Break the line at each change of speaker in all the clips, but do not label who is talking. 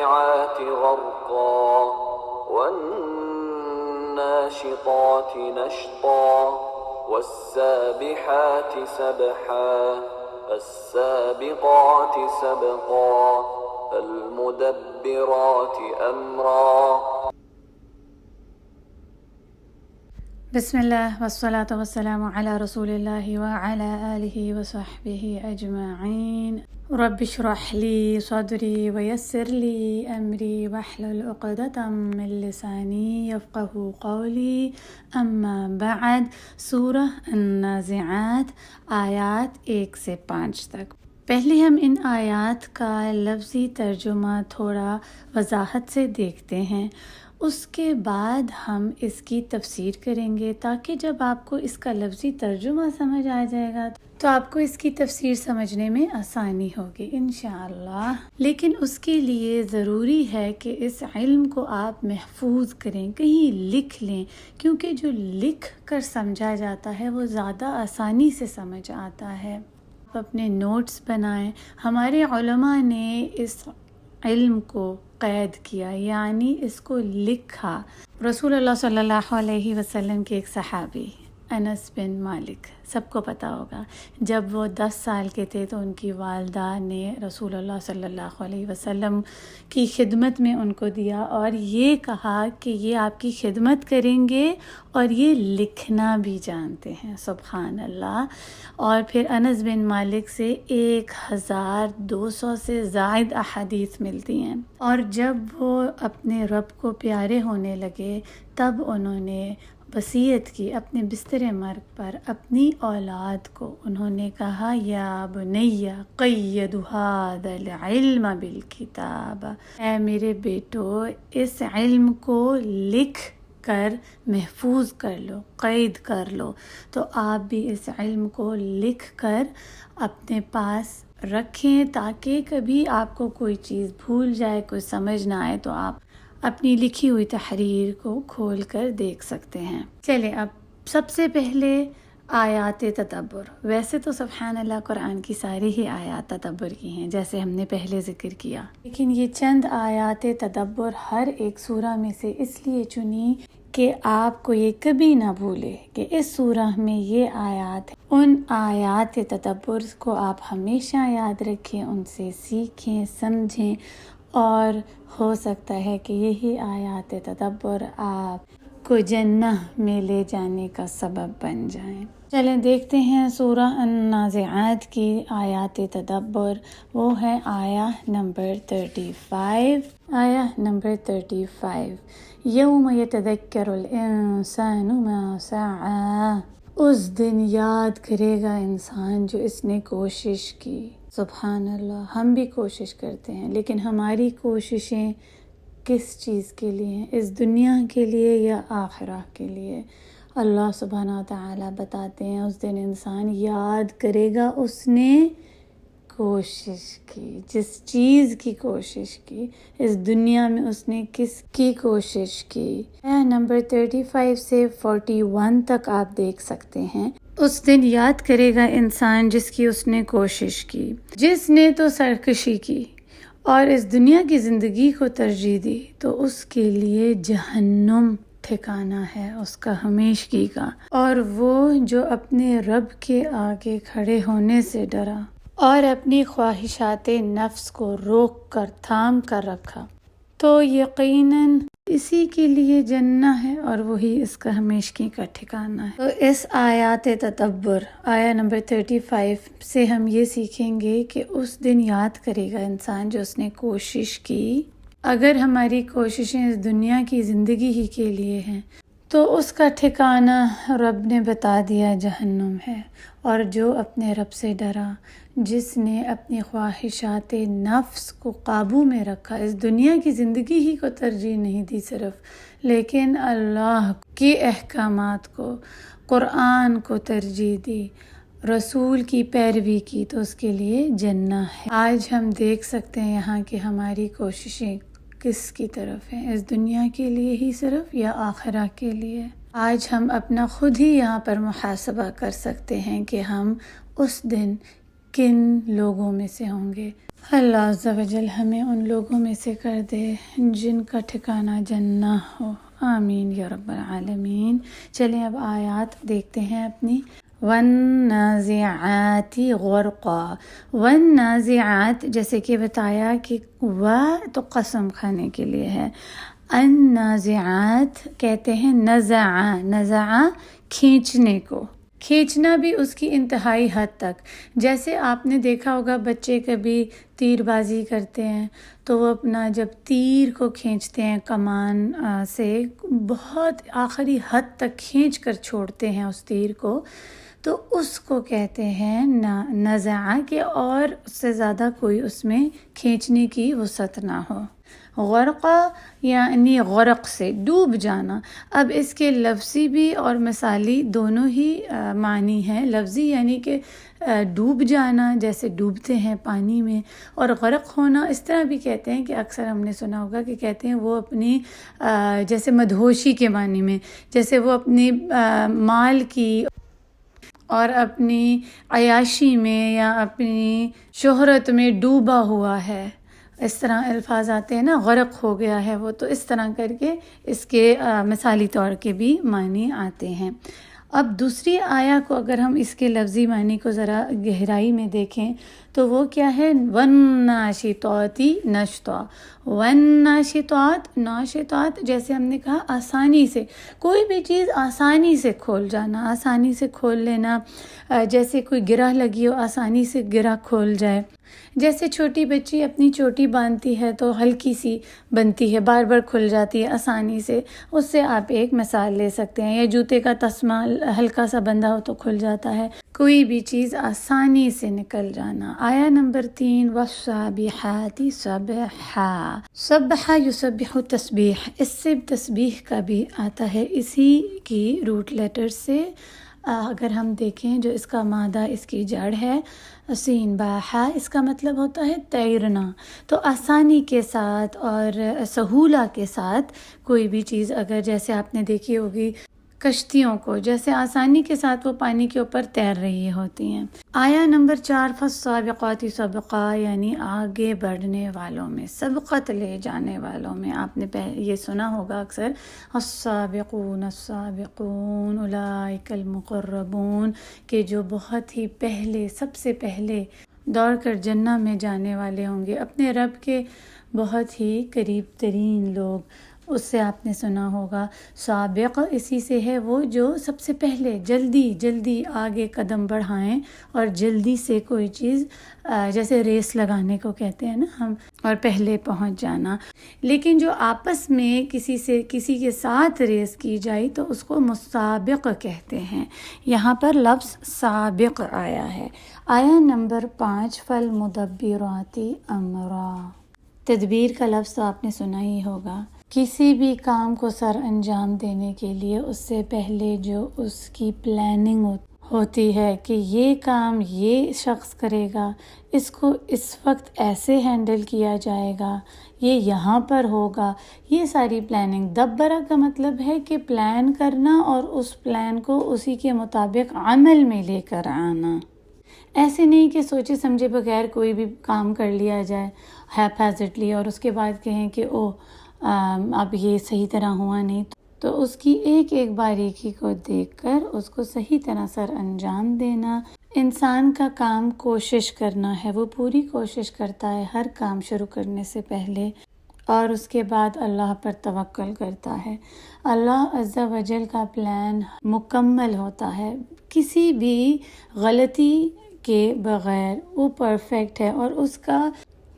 والنازعات غرقا والناشطات نشطا والسابحات سبحا فالسابقات سبقا فالمدبرات أمرا.
بسم الله والصلاة والسلام على رسول الله وعلى آله وصحبه أجمعين. رب اشرح لي صدري ويسر لي أمري واحلل عقدة من لساني يفقه قولي. أما بعد. سورہ النازعات آیات 1 سے 5 تک. پہلے ہم ان آیات کا لفظی ترجمہ تھوڑا وضاحت سے دیکھتے ہیں، اس کے بعد ہم اس کی تفسیر کریں گے تاکہ جب آپ کو اس کا لفظی ترجمہ سمجھ آ جائے گا تو آپ کو اس کی تفسیر سمجھنے میں آسانی ہوگی انشاءاللہ. لیکن اس کے لیے ضروری ہے کہ اس علم کو آپ محفوظ کریں، کہیں لکھ لیں، کیونکہ جو لکھ کر سمجھا جاتا ہے وہ زیادہ آسانی سے سمجھ آتا ہے. آپ اپنے نوٹس بنائیں. ہمارے علماء نے اس علم کو قید کیا، یعنی اس کو لکھا. رسول اللہ صلی اللہ علیہ وسلم کے ایک صحابی انس بن مالک، سب کو پتہ ہوگا، جب وہ 10 سال کے تھے تو ان کی والدہ نے رسول اللہ صلی اللہ علیہ وسلم کی خدمت میں ان کو دیا اور یہ کہا کہ یہ آپ کی خدمت کریں گے اور یہ لکھنا بھی جانتے ہیں. سبحان اللہ. اور پھر انس بن مالک سے 1200 سے زائد احادیث ملتی ہیں. اور جب وہ اپنے رب کو پیارے ہونے لگے تب انہوں نے وصیت کی اپنے بستر مرگ پر اپنی اولاد کو. انہوں نے کہا یا بنی قید ھذا العلم بالکتاب، اے میرے بیٹو اس علم کو لکھ کر محفوظ کر لو، قید کر لو. تو آپ بھی اس علم کو لکھ کر اپنے پاس رکھیں تاکہ کبھی آپ کو کوئی چیز بھول جائے، کوئی سمجھ نہ آئے تو آپ اپنی لکھی ہوئی تحریر کو کھول کر دیکھ سکتے ہیں. چلیں اب سب سے پہلے آیات تدبر. ویسے تو سبحان اللہ قرآن کی ساری ہی آیات تدبر کی ہیں جیسے ہم نے پہلے ذکر کیا، لیکن یہ چند آیات تدبر ہر ایک سورہ میں سے اس لیے چنی کہ آپ کو یہ کبھی نہ بھولے کہ اس سورہ میں یہ آیات ہیں. ان آیات تدبر کو آپ ہمیشہ یاد رکھیں، ان سے سیکھیں، سمجھیں، اور ہو سکتا ہے کہ یہی آیات تدبر آپ کو جنہ میں لے جانے کا سبب بن جائیں. چلیں دیکھتے ہیں سورہ النازعات کی آیات تدبر. وہ ہے آیہ نمبر 35. آیہ نمبر 35 یوم یتذکر الانسان ما سعی. اس دن یاد کرے گا انسان جو اس نے کوشش کی. سبحان اللہ. ہم بھی کوشش کرتے ہیں لیکن ہماری کوششیں کس چیز کے لیے ہیں؟ اس دنیا کے لیے یا آخرہ کے لیے؟ اللہ سبحانہ وتعالی بتاتے ہیں اس دن انسان یاد کرے گا اس نے کوشش کی، جس چیز کی کوشش کی. اس دنیا میں اس نے کس کی کوشش کی. نمبر 35 سے 41 تک آپ دیکھ سکتے ہیں. اس دن یاد کرے گا انسان جس کی اس نے کوشش کی، جس نے تو سرکشی کی اور اس دنیا کی زندگی کو ترجیح دی تو اس کے لیے جہنم ٹھکانہ ہے، اس کا ہمیشگی کا. اور وہ جو اپنے رب کے آگے کھڑے ہونے سے ڈرا اور اپنی خواہشات نفس کو روک کر تھام کر رکھا تو یقیناً اسی کے لیے جنہ ہے اور وہی اس کا ہمیشگی کا ٹھکانہ ہے. تو اس آیات تدبر آیہ نمبر 35 سے ہم یہ سیکھیں گے کہ اس دن یاد کرے گا انسان جو اس نے کوشش کی. اگر ہماری کوششیں اس دنیا کی زندگی ہی کے لیے ہیں تو اس کا ٹھکانہ رب نے بتا دیا جہنم ہے. اور جو اپنے رب سے ڈرا، جس نے اپنی خواہشات نفس کو قابو میں رکھا، اس دنیا کی زندگی ہی کو ترجیح نہیں دی صرف، لیکن اللہ کے احکامات کو، قرآن کو ترجیح دی، رسول کی پیروی کی، تو اس کے لیے جنہ ہے. آج ہم دیکھ سکتے ہیں یہاں کہ ہماری کوششیں کس کی طرف ہیں، اس دنیا کے لیے ہی صرف یا آخرہ کے لیے. آج ہم اپنا خود ہی یہاں پر محاسبہ کر سکتے ہیں کہ ہم اس دن کن لوگوں میں سے ہوں گے۔ اللہ عز و جل ہمیں ان لوگوں میں سے کر دے جن کا ٹھکانہ جنہ ہو، آمین یا رب العالمین۔ چلیں اب آیات دیکھتے ہیں اپنی۔ والنازعات غرقا، والنازعات جیسے کہ بتایا کہ تو قسم کھانے کے لیے ہے، النازعات کہتے ہیں نزع کھینچنے کو، کھینچنا بھی اس کی انتہائی حد تک۔ جیسے آپ نے دیکھا ہوگا بچے کبھی تیر بازی کرتے ہیں تو وہ اپنا جب تیر کو کھینچتے ہیں کمان سے بہت آخری حد تک کھینچ کر چھوڑتے ہیں اس تیر کو، تو اس کو کہتے ہیں نزع، کہ اور اس سے زیادہ کوئی اس میں کھینچنے کی وسعت نہ ہو۔ غرقہ یعنی غرق سے ڈوب جانا۔ اب اس کے لفظی بھی اور مثالی دونوں ہی معنی ہیں۔ لفظی یعنی کہ ڈوب جانا، جیسے ڈوبتے ہیں پانی میں، اور غرق ہونا اس طرح بھی کہتے ہیں کہ اکثر ہم نے سنا ہوگا کہ کہتے ہیں وہ اپنی جیسے مدہوشی کے معنی میں، جیسے وہ اپنی مال کی اور اپنی عیاشی میں یا اپنی شہرت میں ڈوبا ہوا ہے، اس طرح الفاظ آتے ہیں نا، غرق ہو گیا ہے وہ، تو اس طرح کر کے اس کے مثالی طور کے بھی معنی آتے ہیں۔ اب دوسری آیا کو اگر ہم اس کے لفظی معنی کو ذرا گہرائی میں دیکھیں تو وہ کیا ہے؟ والناشطات نشطا، والناشطات، ناشطات جیسے ہم نے کہا آسانی سے، کوئی بھی چیز آسانی سے کھول جانا، آسانی سے کھول لینا، جیسے کوئی گرہ لگی ہو آسانی سے گرہ کھول جائے، جیسے چھوٹی بچی اپنی چوٹی باندھتی ہے تو ہلکی سی بنتی ہے، بار بار کھل جاتی ہے آسانی سے، اس سے آپ ایک مثال لے سکتے ہیں۔ یا جوتے کا تسمہ ہلکا سا بندھا ہو تو کھل جاتا ہے، کوئی بھی چیز آسانی سے نکل جانا۔ آیا نمبر 3، والسابحات سبحا، سبحا یسبح تسبیح، اس سے تسبیح کا بھی آتا ہے، اسی کی روٹ لیٹر سے اگر ہم دیکھیں جو اس کا مادہ، اس کی جڑ ہے سین باحا، اس کا مطلب ہوتا ہے تیرنا۔ تو آسانی کے ساتھ اور سہولہ کے ساتھ کوئی بھی چیز اگر، جیسے آپ نے دیکھی ہوگی کشتیوں کو، جیسے آسانی کے ساتھ وہ پانی کے اوپر تیر رہی ہوتی ہیں۔ آیا نمبر 4، فالسابقات سبقا، یعنی آگے بڑھنے والوں میں، سبقت لے جانے والوں میں۔ آپ نے یہ سنا ہوگا اکثر، السابقون السابقون اولئک المقربون، کہ جو بہت ہی پہلے، سب سے پہلے دوڑ کر جنت میں جانے والے ہوں گے، اپنے رب کے بہت ہی قریب ترین لوگ۔ اس سے آپ نے سنا ہوگا سابق اسی سے ہے وہ جو سب سے پہلے جلدی آگے قدم بڑھائیں اور جلدی سے کوئی چیز، جیسے ریس لگانے کو کہتے ہیں نا ہم، اور پہلے پہنچ جانا۔ لیکن جو آپس میں کسی کے ساتھ ریس کی جائے تو اس کو مسابق کہتے ہیں۔ یہاں پر لفظ سابق آیا ہے۔ آیا نمبر 5، فالمدبرات امرا، تدبیر کا لفظ تو آپ نے سنا ہی ہوگا۔ کسی بھی کام کو سر انجام دینے کے لیے اس سے پہلے جو اس کی پلاننگ ہوتی ہے کہ یہ کام یہ شخص کرے گا، اس کو اس وقت ایسے ہینڈل کیا جائے گا، یہ یہاں پر ہوگا، یہ ساری پلاننگ۔ دبرہ کا مطلب ہے کہ پلان کرنا اور اس پلان کو اسی کے مطابق عمل میں لے کر آنا۔ ایسے نہیں کہ سوچے سمجھے بغیر کوئی بھی کام کر لیا جائے ہیپیزٹلی، اور اس کے بعد کہیں کہ اب یہ صحیح طرح ہوا نہیں، تو اس کی ایک ایک باریکی کو دیکھ کر اس کو صحیح طرح سر انجام دینا۔ انسان کا کام کوشش کرنا ہے، وہ پوری کوشش کرتا ہے ہر کام شروع کرنے سے پہلے، اور اس کے بعد اللہ پر توکل کرتا ہے۔ اللہ عز و جل کا پلان مکمل ہوتا ہے، کسی بھی غلطی کے بغیر وہ پرفیکٹ ہے، اور اس کا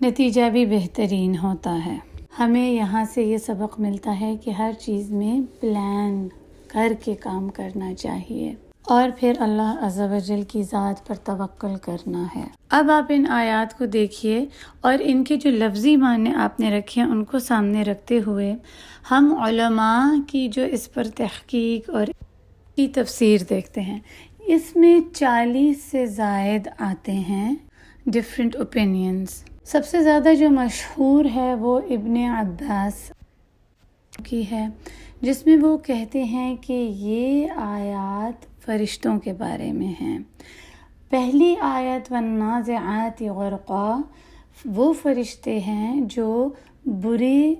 نتیجہ بھی بہترین ہوتا ہے۔ ہمیں یہاں سے یہ سبق ملتا ہے کہ ہر چیز میں پلان کر کے کام کرنا چاہیے، اور پھر اللہ عز و جل کی ذات پر توکل کرنا ہے۔ اب آپ ان آیات کو دیکھیے اور ان کے جو لفظی معنی آپ نے رکھے ہیں ان کو سامنے رکھتے ہوئے ہم علماء کی جو اس پر تحقیق اور کی تفسیر دیکھتے ہیں۔ اس میں 40 سے زائد آتے ہیں ڈیفرنٹ اوپینینز۔ سب سے زیادہ جو مشہور ہے وہ ابن عباس کی ہے، جس میں وہ کہتے ہیں کہ یہ آیات فرشتوں کے بارے میں ہیں۔ پہلی آیت والنازعات غرقا، وہ فرشتے ہیں جو برے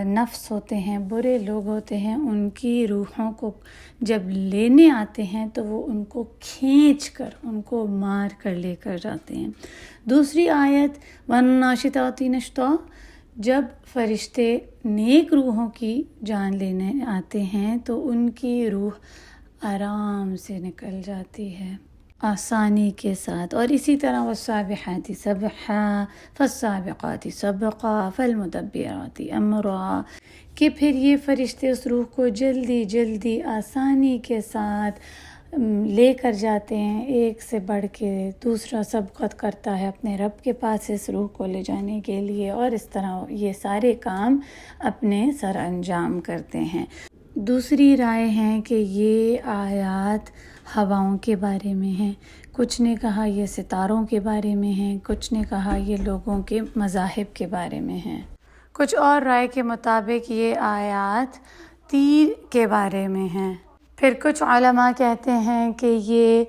نفس ہوتے ہیں، برے لوگ ہوتے ہیں، ان کی روحوں کو جب لینے آتے ہیں تو وہ ان کو کھینچ کر ان کو مار کر لے کر جاتے ہیں۔ دوسری آیت والناشطات نشطا، جب فرشتے نیک روحوں کی جان لینے آتے ہیں تو ان کی روح آرام سے نکل جاتی ہے، آسانی کے ساتھ۔ اور اسی طرح والسابحات سبحا فالسابقات سبقا فالمدبرات امرا، کہ پھر یہ فرشتے اس روح کو جلدی جلدی آسانی کے ساتھ لے کر جاتے ہیں، ایک سے بڑھ کے دوسرا سبقت کرتا ہے اپنے رب کے پاس اس روح کو لے جانے کے لیے، اور اس طرح یہ سارے کام اپنے سر انجام کرتے ہیں۔ دوسری رائے ہے کہ یہ آیات ہواؤں کے بارے میں ہیں، کچھ نے کہا یہ ستاروں کے بارے میں ہیں، کچھ نے کہا یہ لوگوں کے مذاہب کے بارے میں ہیں، کچھ اور رائے کے مطابق یہ آیات تیر کے بارے میں ہیں، پھر کچھ علماء کہتے ہیں کہ یہ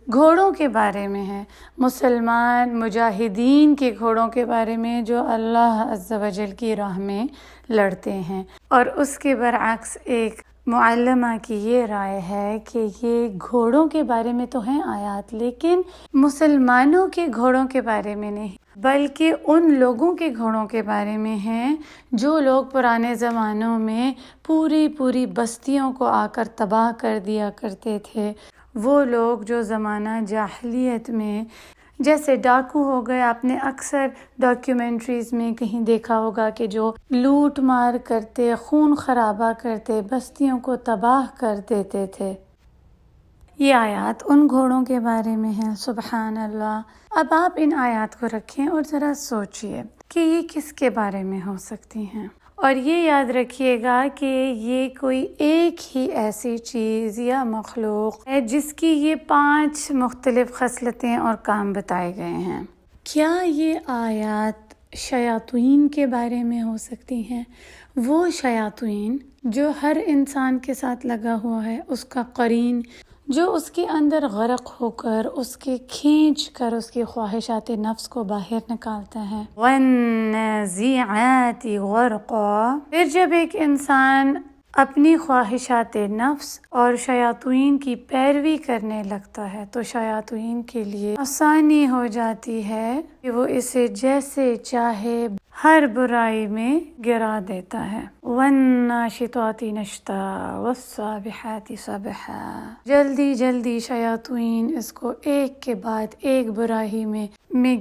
گھوڑوں کے بارے میں ہے، مسلمان مجاہدین کے گھوڑوں کے بارے میں جو اللہ عز و جل کی راہ میں لڑتے ہیں۔ اور اس کے برعکس ایک معلمہ کی یہ رائے ہے کہ یہ گھوڑوں کے بارے میں تو ہیں آیات، لیکن مسلمانوں کے گھوڑوں کے بارے میں نہیں، بلکہ ان لوگوں کے گھوڑوں کے بارے میں ہیں جو لوگ پرانے زمانوں میں پوری بستیوں کو آ کر تباہ کر دیا کرتے تھے۔ وہ لوگ جو زمانہ جاہلیت میں، جیسے ڈاکو ہو گئے، آپ نے اکثر ڈاکیومنٹریز میں کہیں دیکھا ہوگا کہ جو لوٹ مار کرتے، خون خرابہ کرتے، بستیوں کو تباہ کر دیتے تھے، یہ آیات ان گھوڑوں کے بارے میں ہیں۔ سبحان اللہ۔ اب آپ ان آیات کو رکھیں اور ذرا سوچئے کہ یہ کس کے بارے میں ہو سکتی ہیں، اور یہ یاد رکھیے گا کہ یہ کوئی ایک ہی ایسی چیز یا مخلوق ہے جس کی یہ 5 مختلف خصلتیں اور کام بتائے گئے ہیں۔ کیا یہ آیات شیاطین کے بارے میں ہو سکتی ہیں؟ وہ شیاطین جو ہر انسان کے ساتھ لگا ہوا ہے، اس کا قرین، جو اس کے اندر غرق ہو کر اس کے کھینچ کر اس کی خواہشات نفس کو باہر نکالتا ہے۔ وَالنَّازِعَاتِ غَرْقًا، پھر جب ایک انسان اپنی خواہشات نفس اور شیاطین کی پیروی کرنے لگتا ہے تو شیاطین کے لیے آسانی ہو جاتی ہے کہ وہ اسے جیسے چاہے ہر برائی میں گرا دیتا ہے۔ وَالنَّاشِطَاتِ نَشْطًا وَالسَّابِحَاتِ سَبْحًا، جلدی جلدی شیاطین اس کو ایک کے بعد ایک برائی میں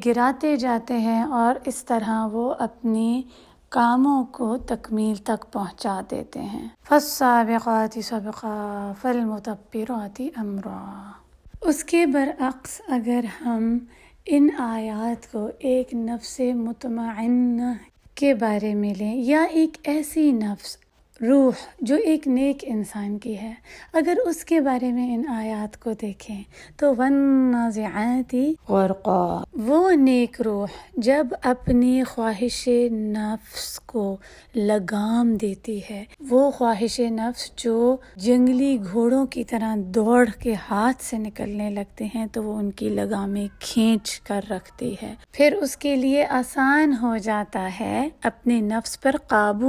گراتے جاتے ہیں، اور اس طرح وہ اپنی کاموں کو تکمیل تک پہنچا دیتے ہیں۔ فَالسَّابِقَاتِ سَبْقًا فَالْمُدَبِّرَاتِ أَمْرًا۔ اس کے برعکس اگر ہم ان آیات کو ایک نفس مطمئنہ کے بارے میں لیں، یا ایک ایسی نفس، روح جو ایک نیک انسان کی ہے، اگر اس کے بارے میں ان آیات کو دیکھیں تو وَالنَّازِعَاتِ غَرْقًا، وہ نیک روح جب اپنی خواہش نفس کو لگام دیتی ہے، وہ خواہش نفس جو جنگلی گھوڑوں کی طرح دوڑ کے ہاتھ سے نکلنے لگتے ہیں تو وہ ان کی لگامیں کھینچ کر رکھتی ہے، پھر اس کے لیے آسان ہو جاتا ہے اپنے نفس پر قابو